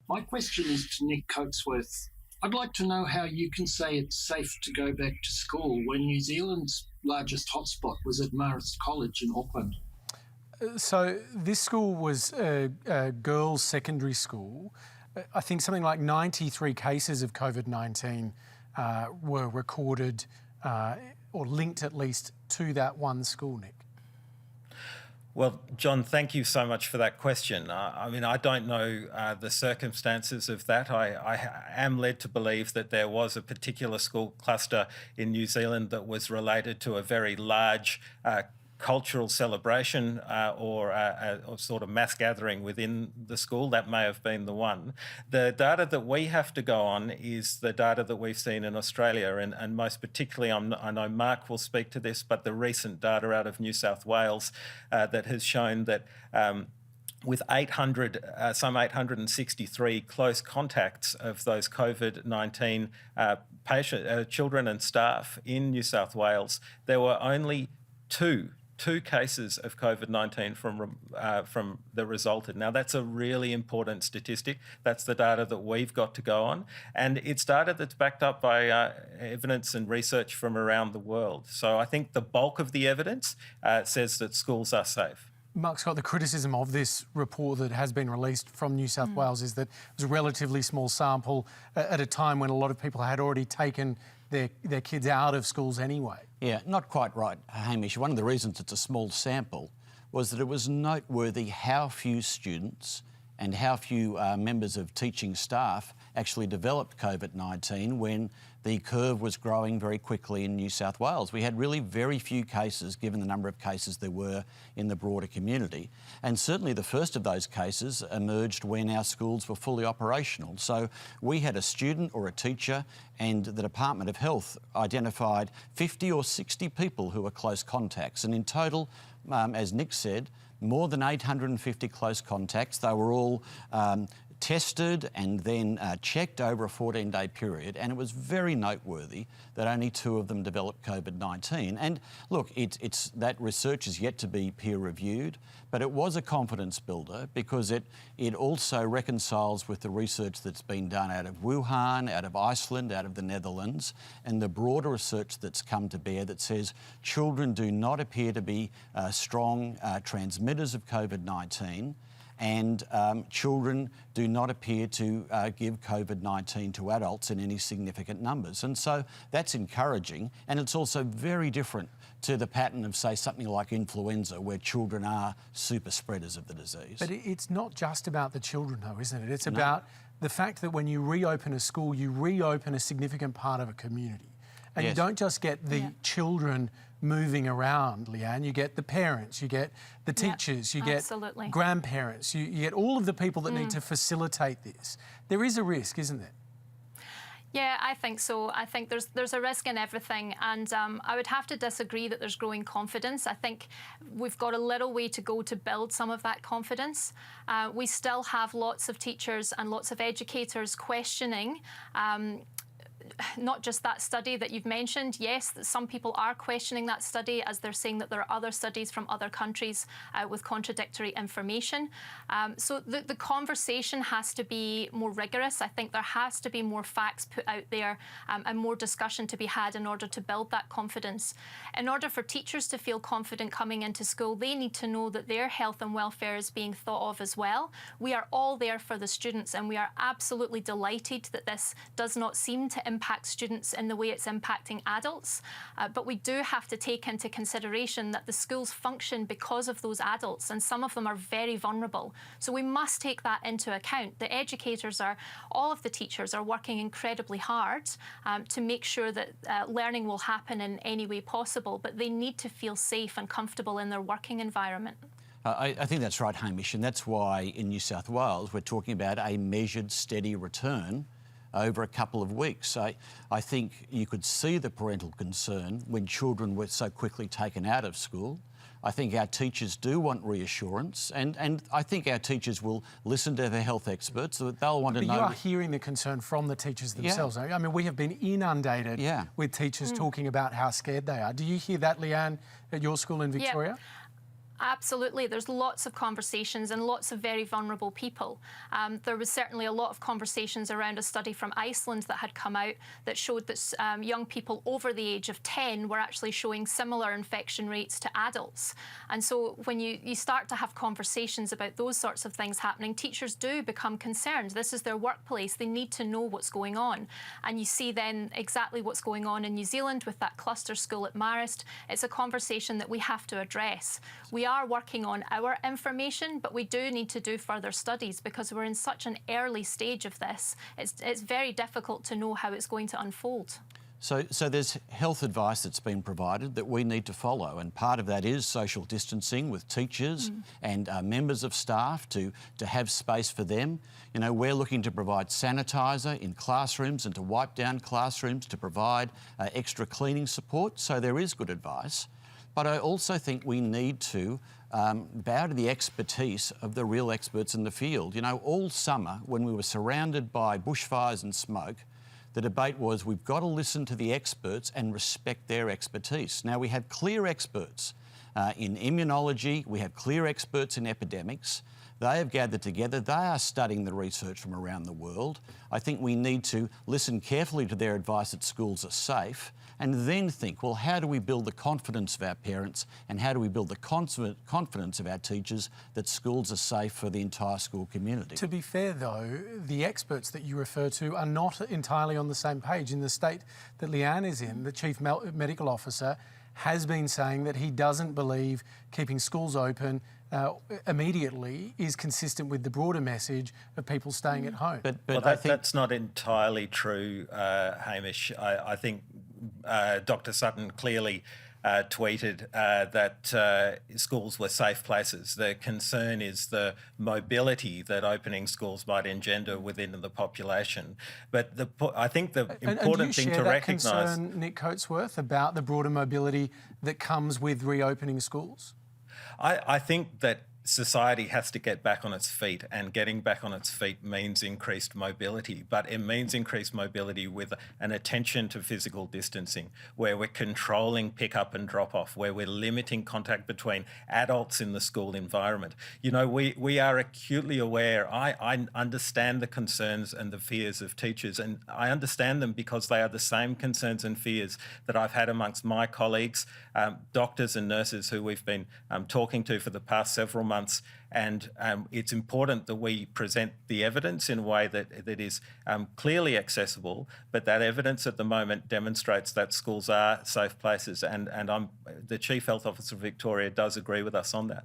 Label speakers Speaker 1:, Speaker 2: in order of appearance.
Speaker 1: My question is to Nick Coatsworth. I'd like to know how you can say it's safe to go back to school when New Zealand's largest hotspot was at Marist College in Auckland.
Speaker 2: So this school was a girls' secondary school. I think something like 93 cases of COVID-19 were recorded or linked at least to that one school, Nick.
Speaker 3: Well, John, thank you so much for that question. I don't know the circumstances of that. I am led to believe that there was a particular school cluster in New Zealand that was related to a very large cultural celebration or sort of mass gathering within the school. That may have been the one. The data that we have to go on is the data that we've seen in Australia, and most particularly, I know Mark will speak to this, but the recent data out of New South Wales that has shown that with some 863 close contacts of those COVID-19 children and staff in New South Wales, there were only two cases of COVID-19 from that resulted. Now, that's a really important statistic. That's the data that we've got to go on. And it's data that's backed up by evidence and research from around the world. So I think the bulk of the evidence says that schools are safe.
Speaker 2: Mark Scott, the criticism of this report that has been released from New South Wales is that it was a relatively small sample at a time when a lot of people had already taken their kids out of schools anyway.
Speaker 4: Yeah, not quite right, Hamish. One of the reasons it's a small sample was that it was noteworthy how few students and how few members of teaching staff actually developed COVID-19 when the curve was growing very quickly in New South Wales. We had really very few cases, given the number of cases there were in the broader community. And certainly the first of those cases emerged when our schools were fully operational. So we had a student or a teacher, and the Department of Health identified 50 or 60 people who were close contacts. And in total, as Nick said, more than 850 close contacts. They were all tested and then checked over a 14-day period, and it was very noteworthy that only 2 of them developed COVID-19. And look, it's that research is yet to be peer-reviewed, but it was a confidence builder because it also reconciles with the research that's been done out of Wuhan, out of Iceland, out of the Netherlands, and the broader research that's come to bear that says children do not appear to be strong transmitters of COVID-19, and children do not appear to give COVID-19 to adults in any significant numbers. And so that's encouraging, and it's also very different to the pattern of, say, something like influenza, where children are super spreaders of the disease.
Speaker 2: But it's not just about the children, though, isn't it? It's about the fact that when you reopen a school, you reopen a significant part of a community. And you don't just get the children moving around, Leanne, you get the parents, you get the teachers, you get grandparents, you get all of the people that need to facilitate this. There is a risk, isn't there?
Speaker 5: Yeah, I think so. I think there's a risk in everything, and I would have to disagree that there's growing confidence. I think we've got a little way to go to build some of that confidence. We still have lots of teachers and lots of educators questioning not just that study that you've mentioned. Yes, some people are questioning that study as they're saying that there are other studies from other countries with contradictory information. So the conversation has to be more rigorous. I think there has to be more facts put out there and more discussion to be had in order to build that confidence. In order for teachers to feel confident coming into school, they need to know that their health and welfare is being thought of as well. We are all there for the students, and we are absolutely delighted that this does not seem to impact students in the way it's impacting adults. But we do have to take into consideration that the schools function because of those adults, and some of them are very vulnerable. So we must take that into account. The educators all of the teachers are working incredibly hard to make sure that learning will happen in any way possible, but they need to feel safe and comfortable in their working environment.
Speaker 4: I think that's right, Hamish, and that's why in New South Wales we're talking about a measured, steady return over a couple of weeks. I think you could see the parental concern when children were so quickly taken out of school. I think our teachers do want reassurance, and I think our teachers will listen to their health experts. So they'll want to know.
Speaker 2: You are hearing the concern from the teachers themselves. I mean, we have been inundated with teachers talking about how scared they are. Do you hear that, Leanne, at your school in Victoria?
Speaker 5: Absolutely. There's lots of conversations and lots of very vulnerable people. There was certainly a lot of conversations around a study from Iceland that had come out that showed that young people over the age of 10 were actually showing similar infection rates to adults. And so when you start to have conversations about those sorts of things happening, teachers do become concerned. This is their workplace. They need to know what's going on. And you see then exactly what's going on in New Zealand with that cluster school at Marist. It's a conversation that we have to address. We are working on our information, but we do need to do further studies because we're in such an early stage of this. It's very difficult to know how it's going to unfold.
Speaker 4: So there's health advice that's been provided that we need to follow, and part of that is social distancing with teachers and members of staff to have space for them. You know, we're looking to provide sanitiser in classrooms and to wipe down classrooms, to provide extra cleaning support, so there is good advice. But I also think we need to bow to the expertise of the real experts in the field. You know, all summer when we were surrounded by bushfires and smoke, the debate was we've got to listen to the experts and respect their expertise. Now, we have clear experts in immunology, we have clear experts in epidemics. They have gathered together. They are studying the research from around the world. I think we need to listen carefully to their advice that schools are safe and then think, well, how do we build the confidence of our parents and how do we build the confidence of our teachers that schools are safe for the entire school community?
Speaker 2: To be fair, though, the experts that you refer to are not entirely on the same page. In the state that Leanne is in, the Chief Medical Officer has been saying that he doesn't believe keeping schools open immediately is consistent with the broader message of people staying at home.
Speaker 4: But
Speaker 3: well,
Speaker 4: I think
Speaker 3: that's not entirely true, Hamish. I think Dr. Sutton clearly tweeted that schools were safe places. The concern is the mobility that opening schools might engender within the population. But I think the important thing to recognise...
Speaker 2: Do you share that concern, Nick Coatsworth, about the broader mobility that comes with reopening schools?
Speaker 3: I think that society has to get back on its feet, and getting back on its feet means increased mobility, but it means increased mobility with an attention to physical distancing, where we're controlling pick up and drop off, where we're limiting contact between adults in the school environment. You know, we are acutely aware. I understand the concerns and the fears of teachers, and I understand them because they are the same concerns and fears that I've had amongst my colleagues, doctors and nurses who we've been talking to for the past several months. And it's important that we present the evidence in a way that is clearly accessible, but that evidence at the moment demonstrates that schools are safe places, and the Chief Health Officer of Victoria does agree with us on that.